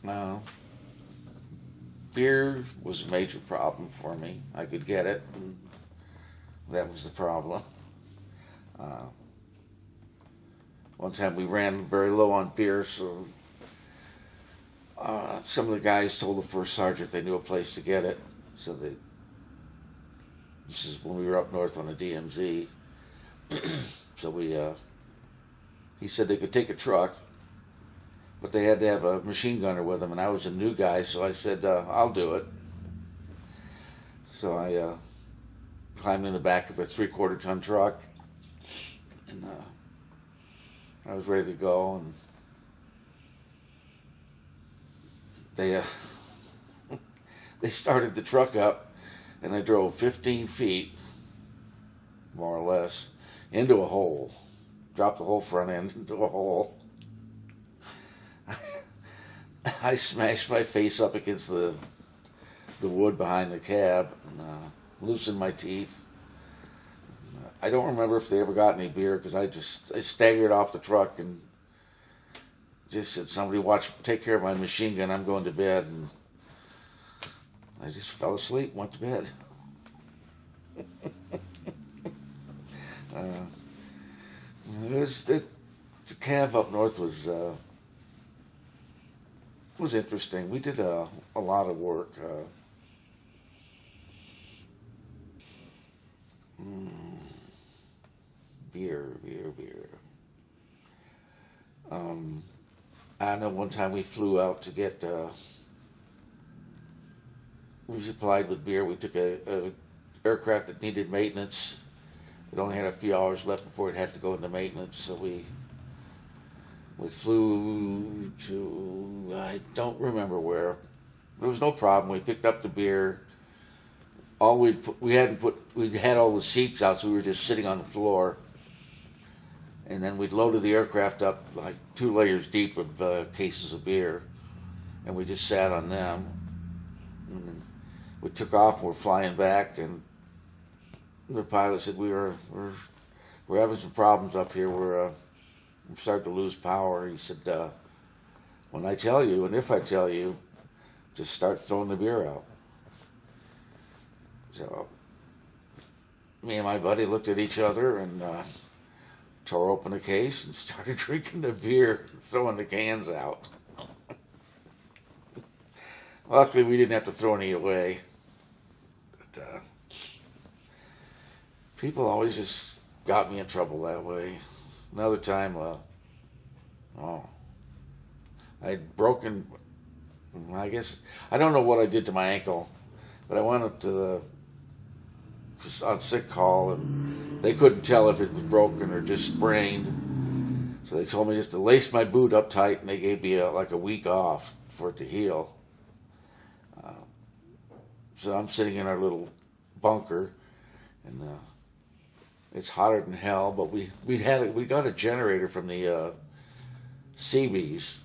Uh, Beer was a major problem for me. I could get it, and that was the problem. Uh, One time we ran very low on beer, so some of the guys told the first sergeant they knew a place to get it. So this is when we were up north on the DMZ. So he said they could take a truck, but they had to have a machine gunner with them, and I was a new guy, so I said, I'll do it. So I climbed in the back of a 3/4 ton truck, and I was ready to go, and they they started the truck up, and I drove 15 feet, more or less, into a hole. Dropped the whole front end into a hole. I smashed my face up against the wood behind the cab and loosened my teeth. I don't remember if they ever got any beer because I staggered off the truck and just said, "Somebody take care of my machine gun. I'm going to bed." And I just fell asleep, went to bed. The cab up north was interesting. We did a lot of work. Beer. I know one time we flew out to get. We supplied with beer. We took a aircraft that needed maintenance. It only had a few hours left before it had to go into maintenance, so we flew to, I don't remember where. There was no problem. We picked up the beer. We had all the seats out, so we were just sitting on the floor. And then we'd loaded the aircraft up like 2 layers deep of cases of beer, and we just sat on them. And then we took off. We're flying back, and the pilot said we're having some problems up here. We're starting to lose power. He said, when I tell you, and if I tell you, just start throwing the beer out. So me and my buddy looked at each other and tore open a case and started drinking the beer, throwing the cans out. Luckily, we didn't have to throw any away. But people always just got me in trouble that way. Another time, I'd broken, I guess, I don't know what I did to my ankle, but I went up to on sick call, and they couldn't tell if it was broken or just sprained. So they told me just to lace my boot up tight, and they gave me like a week off for it to heal. So I'm sitting in our little bunker, and it's hotter than hell. But we got a generator from the Seabees.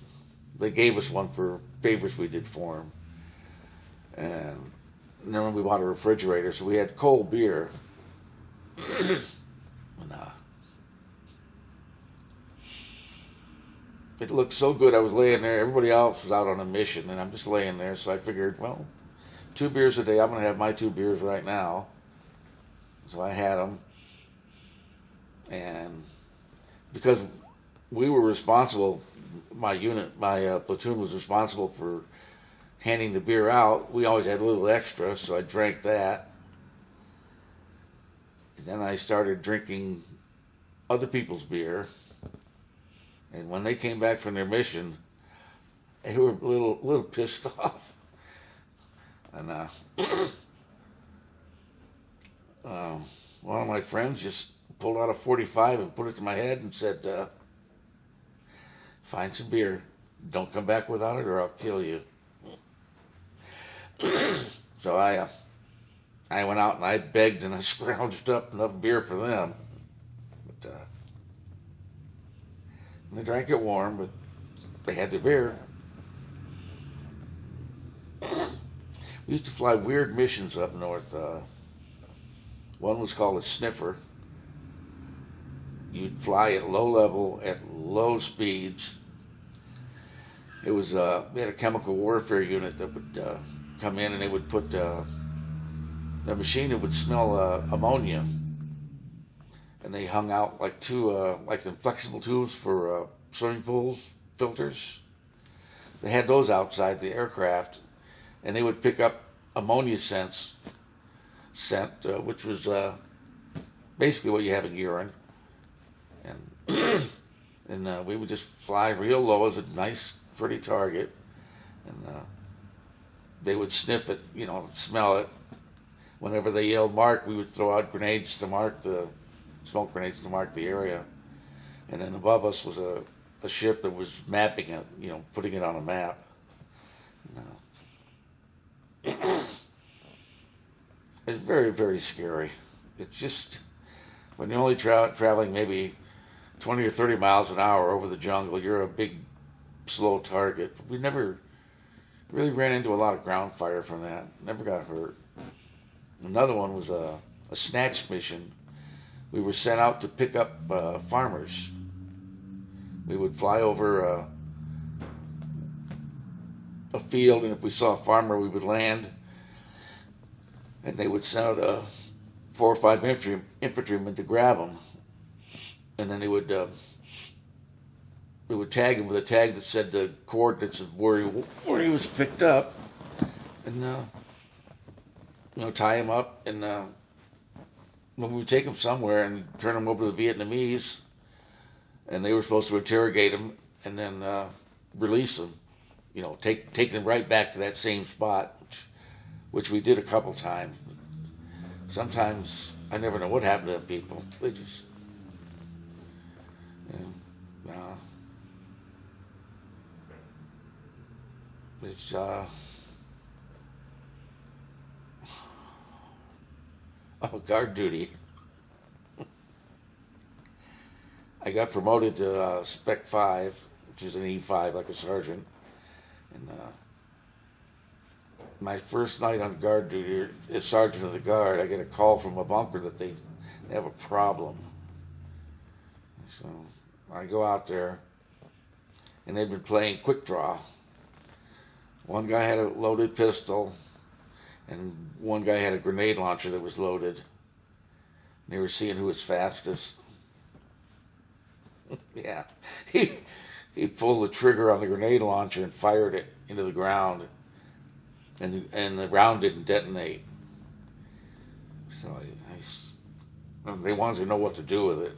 They gave us one for favors we did for them, and then we bought a refrigerator, so we had cold beer. And, it looked so good. I was laying there. Everybody else was out on a mission, and I'm just laying there. So I figured, well, 2 beers a day. I'm going to have my 2 beers right now. So I had them. And because we were responsible, my platoon was responsible for handing the beer out, we always had a little extra, so I drank that. And then I started drinking other people's beer. And when they came back from their mission, they were a little pissed off. And one of my friends just pulled out a .45 and put it to my head and said, "Find some beer. Don't come back without it, or I'll kill you." So I went out and I begged and I scrounged up enough beer for them. But they drank it warm, but they had their beer. We used to fly weird missions up north. One was called a sniffer. You'd fly at low level, at low speeds, It was we had a chemical warfare unit that would come in, and they would put the machine that would smell ammonia, and they hung out like two like the flexible tubes for swimming pools filters. They had those outside the aircraft, and they would pick up ammonia scent, which was basically what you have in urine, and and we would just fly real low as a nice, pretty target, and they would sniff it, smell it. Whenever they yelled "mark," we would throw out grenades to mark the smoke grenades to mark the area, and then above us was a ship that was mapping it, putting it on a map. It's very, very scary. It's just when you're only traveling maybe 20 or 30 miles an hour over the jungle, you're a big, slow target. We never really ran into a lot of ground fire from that. Never got hurt. Another one was a snatch mission. We were sent out to pick up farmers. We would fly over a field, and if we saw a farmer, we would land, and they would send out 4 or 5 infantrymen to grab him, and then they would tag him with a tag that said the coordinates of where he was picked up, and tie him up, and when we would take him somewhere and turn him over to the Vietnamese, and they were supposed to interrogate him and then release him, taking him right back to that same spot, which we did a couple times. Sometimes I never know what happened to them people. They just, it's guard duty. I got promoted to Spec 5, which is an E5, like a sergeant. And my first night on guard duty, as sergeant of the guard, I get a call from a bunker that they have a problem. So I go out there, and they've been playing quick draw. One guy had a loaded pistol, and one guy had a grenade launcher that was loaded. They were seeing who was fastest. Yeah, he pulled the trigger on the grenade launcher and fired it into the ground, and the round didn't detonate. So they wanted to know what to do with it.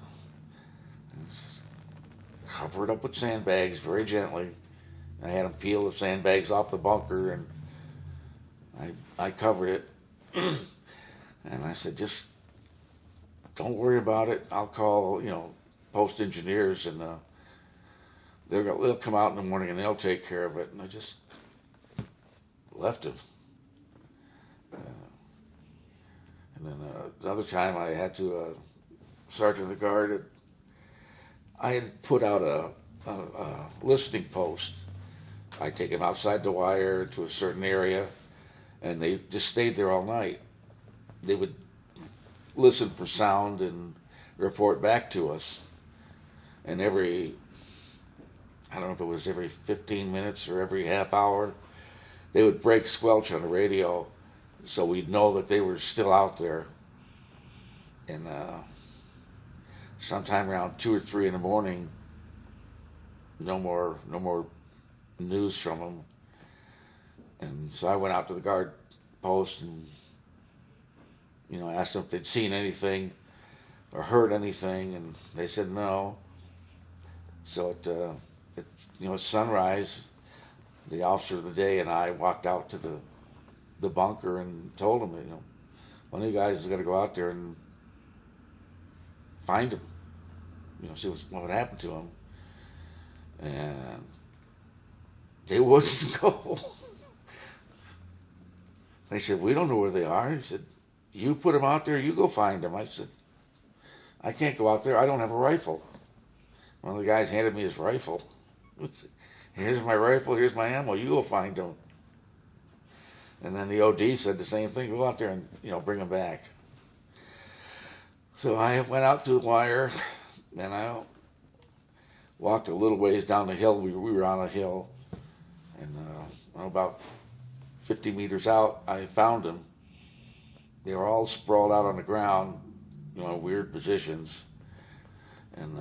Cover it up with sandbags very gently. I had them peel the sandbags off the bunker, and I covered it. And I said, just don't worry about it. I'll call, post engineers, and they'll come out in the morning and they'll take care of it. And I just left him. And then another time I had to, sergeant of the guard, I had put out a listening post. I take them outside the wire to a certain area, and they just stayed there all night. They would listen for sound and report back to us. And I don't know if it was every 15 minutes or every half hour, they would break squelch on the radio so we'd know that they were still out there. And sometime around 2 or 3 in the morning, no more news from them. And so I went out to the guard post and asked them if they'd seen anything or heard anything, and they said no. So at sunrise, the officer of the day and I walked out to the bunker and told them, one of you guys is going to go out there and find him, see what would happen to him. And they wouldn't go. They said, we don't know where they are. He said, you put them out there, you go find them. I said, I can't go out there, I don't have a rifle. One of the guys handed me his rifle. Here's my rifle, here's my ammo, you go find them. And then the OD said the same thing, go out there and bring them back. So I went out to the wire, and I walked a little ways down the hill. We were on a hill, And about 50 meters out, I found them. They were all sprawled out on the ground, weird positions, and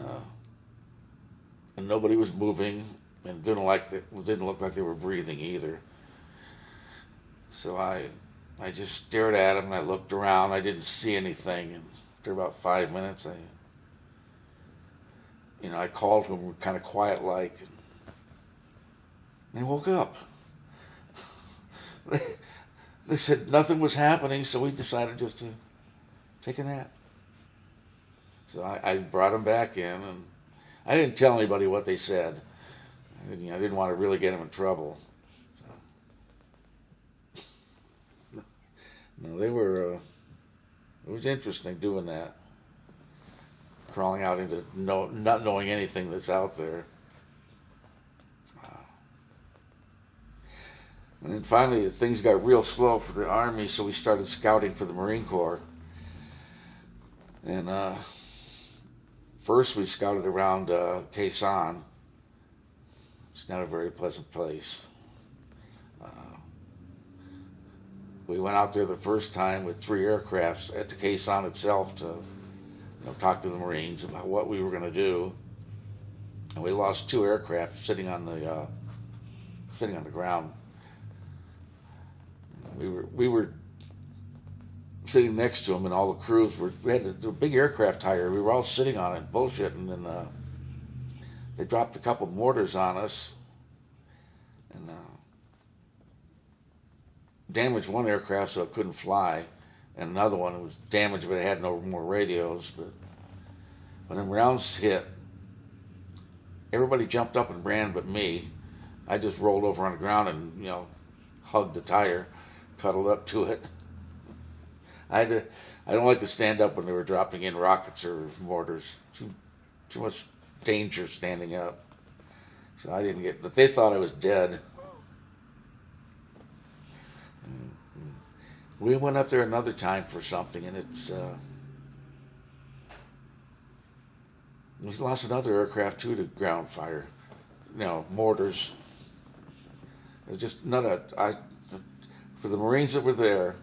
nobody was moving, and didn't look like they were breathing either. So I just stared at them, and I looked around. I didn't see anything, and after about 5 minutes, I called them kind of quiet like, and they woke up. They said nothing was happening, so we decided just to take a nap. So I brought them back in, and I didn't tell anybody what they said. I didn't want to really get them in trouble. So, no, they were. It was interesting doing that, crawling out into not knowing anything that's out there. And then finally, things got real slow for the Army, so we started scouting for the Marine Corps. And first we scouted around Quezon. It's not a very pleasant place. We went out there the first time with 3 aircrafts at the Quezon itself to talk to the Marines about what we were going to do. And we lost 2 aircraft sitting on the ground. We were sitting next to them, and all the crews we had the big aircraft tire. We were all sitting on it, bullshitting, and they dropped a couple mortars on us, and damaged one aircraft so it couldn't fly, and another one was damaged but it had no more radios. But when the rounds hit, everybody jumped up and ran but me. I just rolled over on the ground and hugged the tire, cuddled up to it. I don't like to stand up when they were dropping in rockets or mortars. Too much danger standing up. So I didn't get, but they thought I was dead. We went up there another time for something, and we lost another aircraft too to ground fire. Mortars. It was just for the Marines that were there,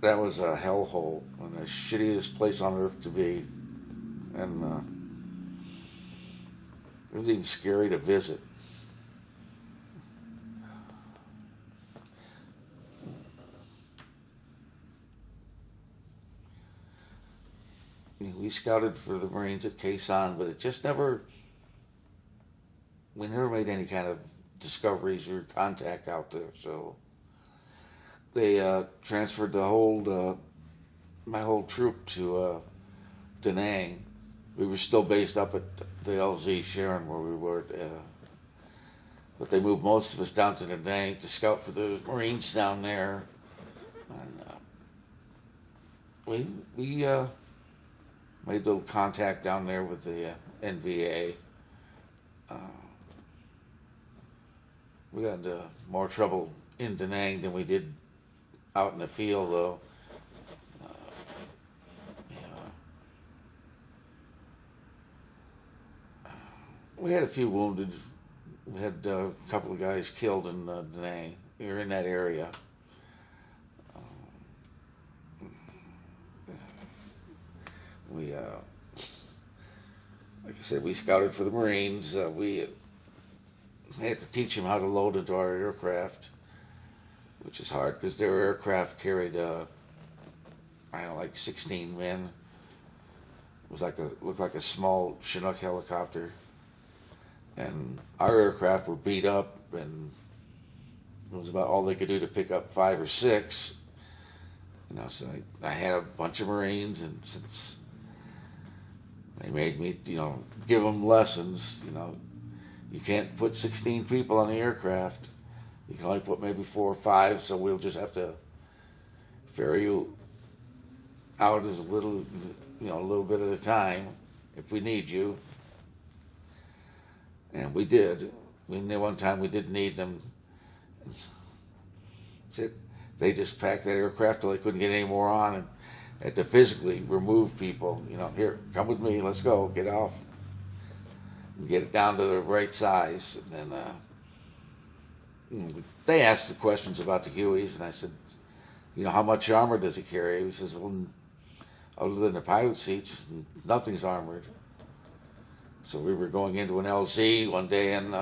that was a hellhole and the shittiest place on earth to be. And it was even scary to visit. We scouted for the Marines at Quezon, but it just we never made any kind of discoveries or contact out there. So they transferred my whole troop to Da Nang. We were still based up at the LZ Sharon where we were, but they moved most of us down to Da Nang to scout for the Marines down there. And we made a little contact down there with the NVA. We got into more trouble in Da Nang than we did out in the field, though. We had a few wounded. We had a couple of guys killed in Da Nang. We were in that area. We, like I said, we scouted for the Marines. We had to teach them how to load into our aircraft, which is hard because their aircraft carried, like 16 men. It was looked like a small Chinook helicopter, and our aircraft were beat up, and it was about all they could do to pick up 5 or 6. So I had a bunch of Marines, and since they made me, give them lessons. You can't put 16 people on the aircraft. You can only put maybe 4 or 5, so we'll just have to ferry you out as a little bit at a time if we need you. And we did. One time we didn't need them. They just packed that aircraft till they couldn't get any more on, and had to physically remove people. Here, come with me, let's go, get off. And get it down to the right size. And then they asked the questions about the Hueys, and I said, how much armor does he carry? He says, well, other than the pilot seats, nothing's armored. So we were going into an LZ one day, and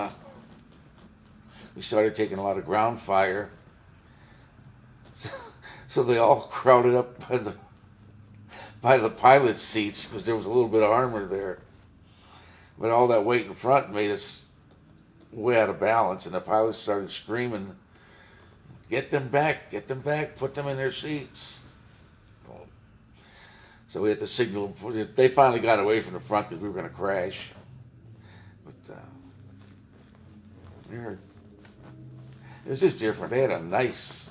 we started taking a lot of ground fire. So they all crowded up by the pilot seats because there was a little bit of armor there. But all that weight in front made us way out of balance, and the pilots started screaming, get them back, put them in their seats. So we had to signal. They finally got away from the front because we were going to crash. But it was just different. They had a nice.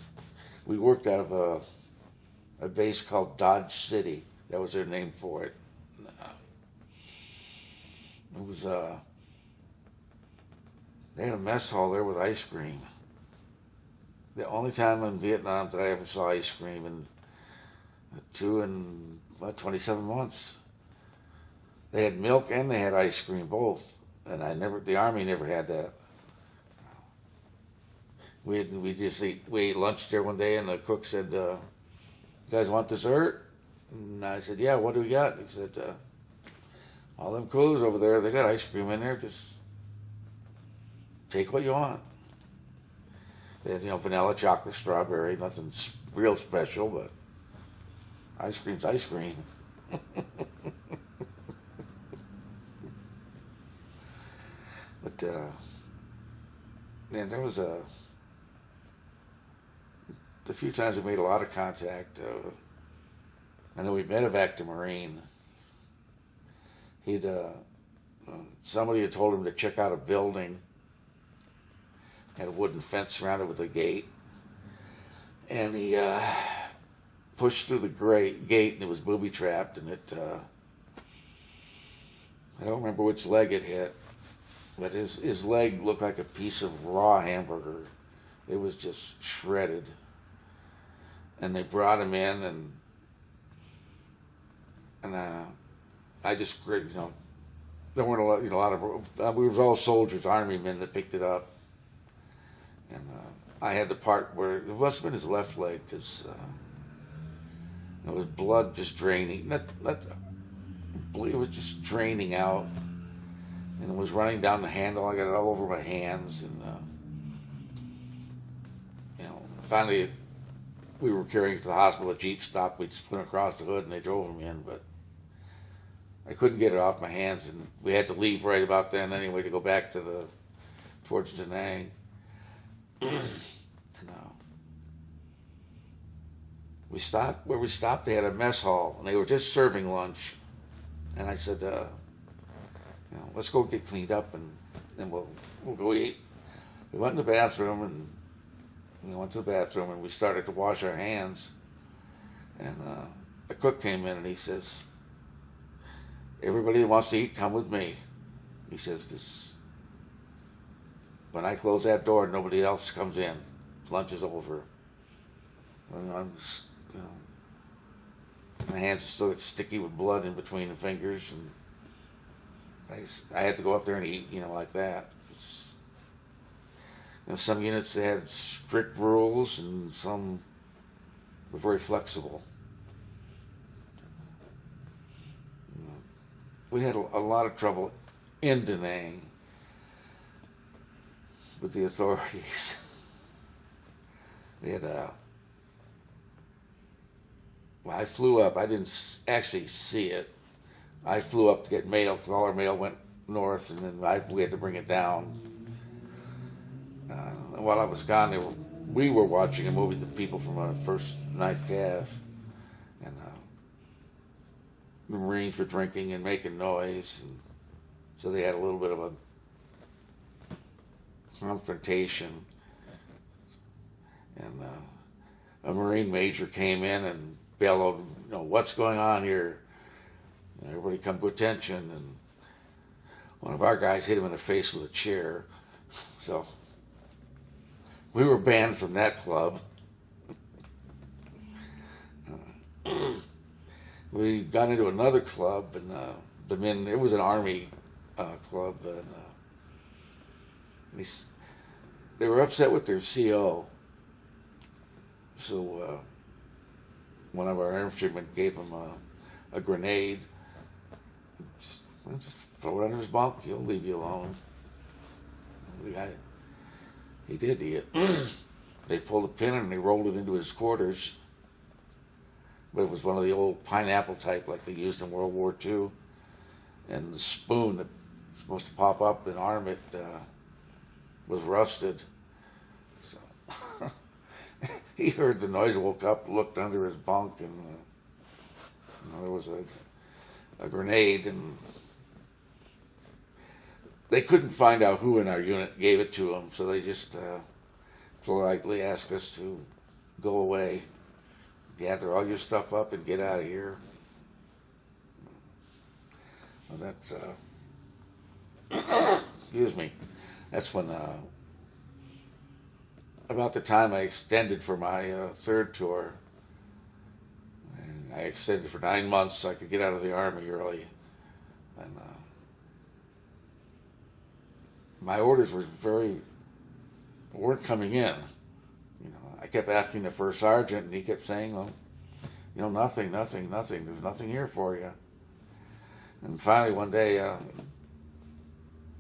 We worked out of a base called Dodge City. That was their name for it. It was they had a mess hall there with ice cream. The only time in Vietnam that I ever saw ice cream in 27 months. They had milk and they had ice cream both, and the Army never had that. We ate lunch there one day, and the cook said, "You guys want dessert?" And I said, "Yeah, what do we got?" He said, "All them coolers over there, they got ice cream in there. Just take what you want." They had, vanilla, chocolate, strawberry, nothing real special, but ice cream's ice cream. But man, there was a few times we made a lot of contact. And then we met a M.B.Morgan. Somebody had told him to check out a building. Had a wooden fence surrounded with a gate. And he pushed through the gate, and it was booby-trapped, and I don't remember which leg it hit, but his leg looked like a piece of raw hamburger. It was just shredded. And they brought him in, and I just, there weren't a lot of, we were all soldiers, Army men that picked it up. And I had the part where, it must have been his left leg, because it was blood just draining. It was just draining out, and it was running down the handle. I got it all over my hands, and finally we were carrying it to the hospital. A Jeep stopped. We just put him across the hood, and they drove him in. But I couldn't get it off my hands, and we had to leave right about then anyway to go back towards Da Nang. We stopped. Where we stopped, they had a mess hall, and they were just serving lunch. And I said, let's go get cleaned up, and then we'll go eat. We went in the bathroom, and we started to wash our hands. And the cook came in, and he says, "Everybody that wants to eat, come with me." He says, "Because when I close that door, nobody else comes in. Lunch is over." And I'm just, my hands are still sticky with blood in between the fingers, and I had to go up there and eat, like that. Some units, they had strict rules, and some were very flexible. We had a lot of trouble in Da Nang with the authorities. We had I flew up. I didn't actually see it. I flew up to get mail, because all our mail went north, and then we had to bring it down. While I was gone, we were watching a movie, The People from 1st 9th Cav, and the Marines were drinking and making noise, and so they had a little bit of a confrontation. And a Marine major came in and bellowed, "What's going on here? Everybody come to attention." And one of our guys hit him in the face with a chair. So we were banned from that club. We got into another club, and the men, it was an Army club, and they were upset with their CO. So one of our infantrymen gave him a grenade. Just throw it under his bunk. He'll leave you alone. He did. They pulled a pin and they rolled it into his quarters. But it was one of the old pineapple type like they used in World War II. And the spoon that was supposed to pop up and arm it was rusted. So he heard the noise, woke up, looked under his bunk, and there was a grenade. And they couldn't find out who in our unit gave it to him, so they just politely asked us to go away, gather all your stuff up, and get out of here. Well, that's excuse me. That's when about the time I extended for my third tour. And I extended for 9 months so I could get out of the Army early. And my orders weren't coming in. I kept asking the first sergeant, and he kept saying, well, nothing. There's nothing here for you. And finally, one day,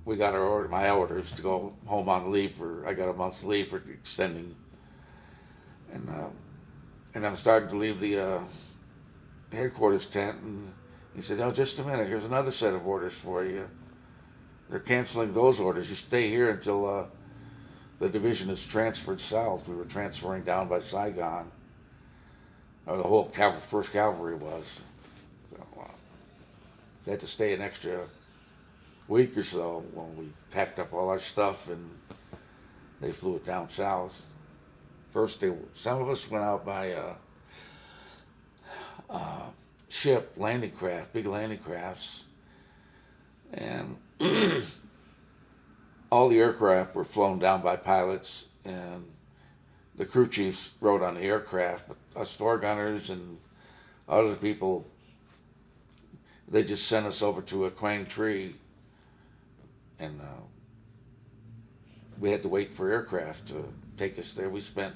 we got my orders to go home on leave I got a month's leave for extending. And I'm starting to leave the headquarters tent, and he said, "Oh, just a minute, here's another set of orders for you. They're canceling those orders. You stay here until the division is transferred south." We were transferring down by Saigon, or the whole First Cavalry was. So, they had to stay an extra week or so when we packed up all our stuff and they flew it down south. First, some of us went out by ship, landing craft, big landing crafts, and all the aircraft were flown down by pilots, and the crew chiefs rode on the aircraft, but us store gunners and other people, they just sent us over to a Quang Tree, and we had to wait for aircraft to take us there. We spent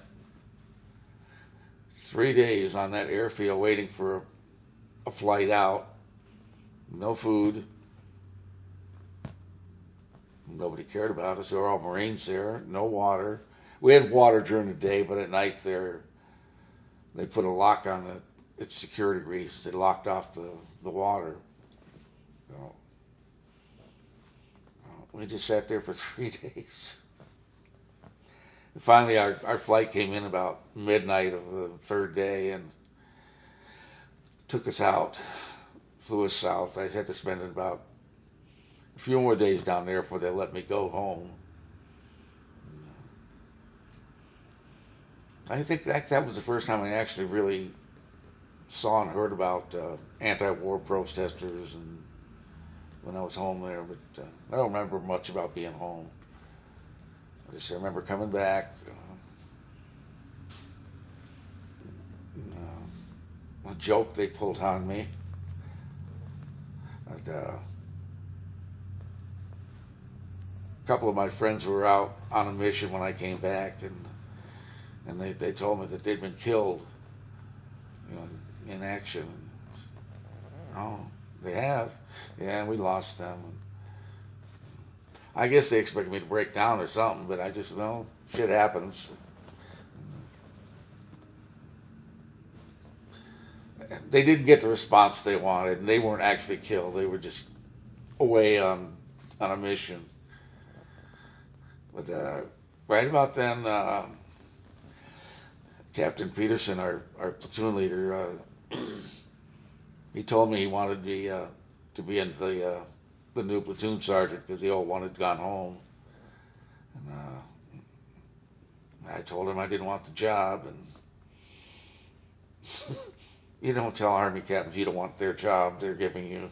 3 days on that airfield waiting for a flight out. No food. Nobody cared about us. There were all Marines there. No water. We had water during the day, but at night they put a lock on its security grease. They locked off the water. So, we just sat there for 3 days. And finally, our flight came in about midnight of the third day and took us out, flew us south. I had to spend about a few more days down there before they let me go home. I think that was the first time I actually really saw and heard about anti-war protesters, and when I was home there, but I don't remember much about being home. I remember coming back. A joke they pulled on me. But, a couple of my friends were out on a mission when I came back, and they told me that they'd been killed, in action. Oh, they have? Yeah, we lost them. I guess they expected me to break down or something, but I just, shit happens. They didn't get the response they wanted, and they weren't actually killed. They were just away on a mission. But right about then, Captain Peterson, our platoon leader, he told me he wanted me to be in the new platoon sergeant because the old one had gone home. And I told him I didn't want the job, and you don't tell Army captains you don't want their job they're giving you.